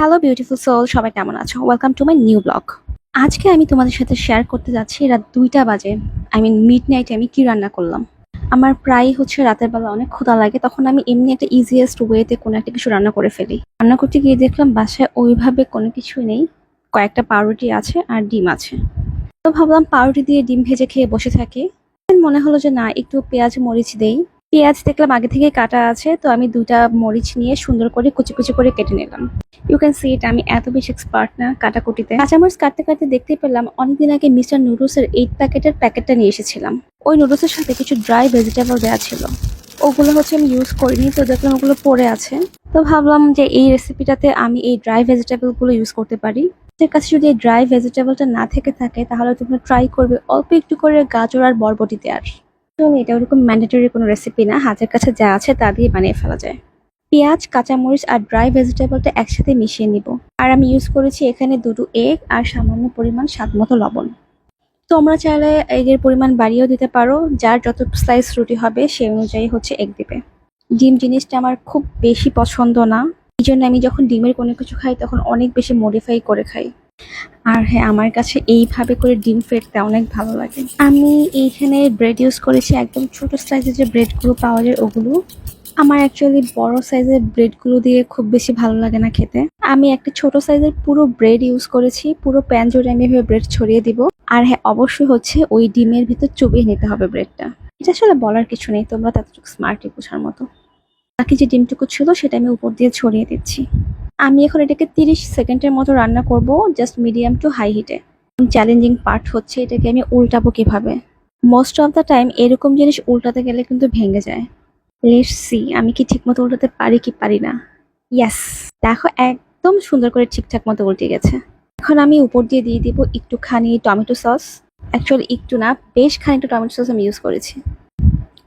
Hello beautiful soul, সবাই কেমন আছো? Welcome to my new blog. আজকে আমি তোমাদের সাথে শেয়ার করতে যাচ্ছি রাত 2টা বাজে, মিড নাইটে আমি কি রান্না করলাম। আমার প্রায় রাতের বেলা অনেক ক্ষুধা লাগে, তখন আমি এমনি একটা ইজিয়েস্ট ওয়েতে কোনো একটা কিছু রান্না করে ফেলি। রান্না করতে গিয়ে দেখলাম বাসায় ওইভাবে কোনো কিছুই নেই, কয়েকটা পাউরুটি আছে আর ডিম আছে। তো ভাবলাম পাউরুটি দিয়ে ডিম ভেজে খেয়ে বসে থাকি। মনে হলো যে না, একটু পেঁয়াজ মরিচ দেই। পেঁয়াজ দেখলাম আগে থেকে কাটা আছে, তো আমি 2টা মরিচ নিয়ে সুন্দর করে কুচি কুচি করে কেটে নিলাম। ইউ ক্যান সি ইট, আমি এত বেশি এক্সপার্ট না কাটাকুটিতে। কাঁচামরিচ কাটতে কাটতে দেখতে পেলাম অনেকদিন আগে মিস্টার নুডলসের 8 প্যাকেটের প্যাকেটটা নিয়ে এসেছিলাম। ওই নুডলসের সাথে কিছু ড্রাই ভেজিটেবল দেওয়া ছিল, ওগুলো আমি ইউজ করিনি, তো দেখলাম ওগুলো পড়ে আছে। তো ভাবলাম যে এই রেসিপিটাতে আমি এই ড্রাই ভেজিটেবল গুলো ইউজ করতে পারি। তোমাদের কাছে যদি এই ড্রাই ভেজিটেবলটা না থেকে থাকে তাহলে তোমরা ট্রাই করবে অল্প একটু করে গাজর আর বরবটি দেওয়ার। তো এটা ওরকম ম্যান্ডেটরি কোনো রেসিপি না, হাতের কাছে যা আছে তা দিয়ে বানিয়ে ফেলা যায়। পেঁয়াজ, কাঁচামরিচ আর ড্রাই ভেজিটেবলটা একসাথে মিশিয়ে নিব। আর আমি ইউজ করেছি এখানে 2টো এগ আর সামান্য পরিমাণ স্বাদমতো লবণ। তোমরা চাইলে এগের পরিমাণ বাড়িয়েও দিতে পারো, যার যত স্লাইস রুটি হবে সেই অনুযায়ী এগ দিবে। ডিম জিনিসটা আমার খুব বেশি পছন্দ না, এই জন্য আমি যখন ডিমের কোনো কিছু খাই তখন অনেক বেশি মডিফাই করে খাই। আর হ্যাঁ, আমার কাছে এইভাবে করে ডিম ফেটতে অনেক ভালো লাগে। আমি এইখানে ব্রেড ইউজ করেছি, একদম ছোট সাইজের যে ব্রেডগুলো পাওয়া যায় ওগুলো। আমার অ্যাকচুয়ালি বড় সাইজের ব্রেডগুলো দিয়ে খুব বেশি ভালো লাগে না খেতে। আমি একটা ছোট সাইজের পুরো ব্রেড ইউজ করেছি, পুরো প্যান জুড়ে আমি এভাবে ব্রেড ছড়িয়ে দিব। আর হ্যাঁ, অবশ্যই ওই ডিমের ভিতর চুবিয়ে নিতে হবে ব্রেডটা। এটা আসলে বলার কিছু নেই, তোমরা ততটুকু স্মার্টই বোঝার মতো। বাকি যে ডিমটুকু ছিল সেটা আমি উপর দিয়ে ছড়িয়ে দিচ্ছি। আমি এখন এটাকে 30 সেকেন্ডের মতো রান্না করব, জাস্ট মিডিয়াম টু হাই হিটে। চ্যালেঞ্জিং পার্ট হচ্ছে এটাকে আমি উল্টাবো কিভাবে। মোস্ট অফ দ্য টাইম এরকম জিনিস উল্টাতে গেলে কিন্তু ভেঙে যায়। লেটস সি আমি কি ঠিকমতো উল্টাতে পারি কি পারি না। ইয়েস, দেখো একদম সুন্দর করে ঠিকঠাক মতো উল্টে গেছে। এখন আমি উপর দিয়ে দিব একটুখানি টমেটো সস। অ্যাকচুয়ালি একটু না, বেশ খানিকটা টমেটো সস আমি ইউজ করেছি।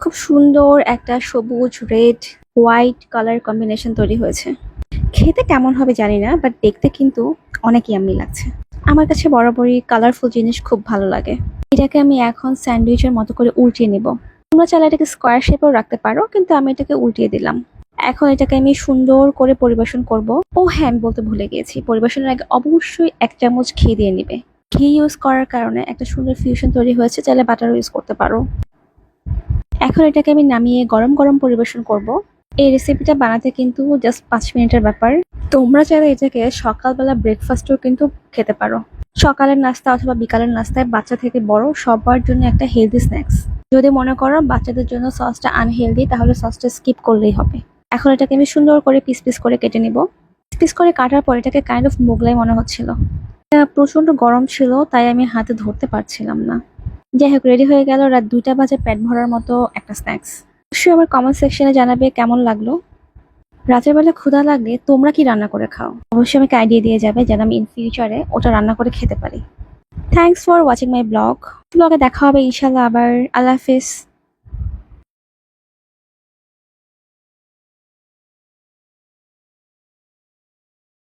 খুব সুন্দর একটা সবুজ রেড হোয়াইট কালার কম্বিনেশন তৈরি হয়েছে। খেতে কেমন হবে জানি না, বাট দেখতে কিন্তু অনেক ইয়াম্মি লাগছে। আমার কাছে বরাবরই কালারফুল জিনিস খুব ভালো লাগে। এটাকে আমি এখন স্যান্ডউইচের মতো করে উল্টিয়ে নিব। তোমরা চাইলে এটাকে স্কোয়ার শেপেও রাখতে পারো, কিন্তু আমি এটাকে উল্টিয়ে দিলাম। এখন এটাকে আমি সুন্দর করে পরিবেশন করব। ও হ্যাঁ, আমি বলতে ভুলে গিয়েছি, পরিবেশনের আগে অবশ্যই 1 চামচ ঘি দিয়ে নিবে। ঘি ইউজ করার কারণে একটা সুন্দর ফিউশন তৈরি হয়েছে, চাইলে বাটারও ইউজ করতে পারো। এখন এটাকে আমি নামিয়ে গরম গরম পরিবেশন করব। এই রেসিপিটা বানাতে কিন্তু জাস্ট 5 মিনিটের ব্যাপার। তোমরা চাইলে এটাকে সকালবেলা ব্রেকফাস্টেও কিন্তু খেতে পারো। সকালের নাস্তা অথবা বিকালের নাস্তায় বাচ্চা থেকে বড় সবার জন্য একটা হেলদি স্ন্যাক্স। যদি মনে করো বাচ্চাদের জন্য সসটা আনহেলদি, তাহলে সসটা স্কিপ করলেই হবে। এখন এটাকে আমি সুন্দর করে পিস পিস করে কেটে নিব। পিস করে কাটার পর এটাকে কাইন্ড অফ মোগলাই মনে হচ্ছিল। এটা প্রচন্ড গরম ছিল, তাই আমি হাতে ধরতে পারছিলাম না। যাই হোক, রেডি হয়ে গেল রাত 2টা বাজে পেট ভরার মতো একটা স্ন্যাক্স। অবশ্যই আমার কমেন্ট সেকশনে জানাবে কেমন লাগলো। রাতের বেলা ক্ষুধা লাগলে তোমরা কি রান্না করে খাও, অবশ্যই আমাকে আইডিয়া দিয়ে যাবে যেন আমি ইন ফিউচারে ওটা রান্না করে খেতে পারি। থ্যাংকস ফর ওয়াচিং মাই ব্লগে দেখা হবে ইনশাল্লাহ আবার। আল্লাহ হাফিজ।